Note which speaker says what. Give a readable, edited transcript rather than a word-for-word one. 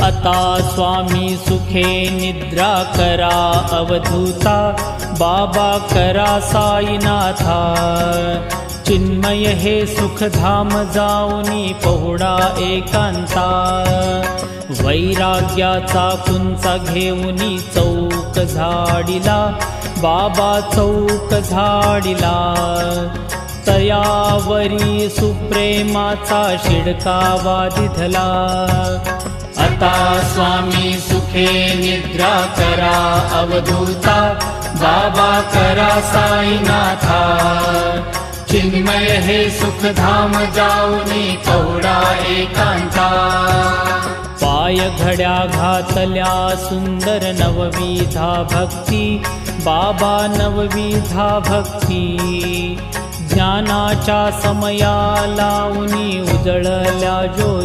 Speaker 1: आता स्वामी सुखे निद्रा करा अवधूता, बाबा करा साईनाथा। चिन्मय हे सुखधाम जाऊनी पहुडा एकांता, वैराग्याचा कुंचा घेऊनी चौक झाडिला, बाबा चौक झाडिला। तयावरी सुप्रेमाचा शिडकावा दिधला, आता स्वामी सुखे निद्रा करा अवधूता, बाबा करा साईनाथा। चिन्मय हे सुखधाम जाऊनी पहुडा एकांता, पाय घड्या घातल्या सुंदर नवविधा भक्ती, बाबा नवविधा भक्ती। ज्ञानाच्या समया लावूनी उजळल्या ज्योती,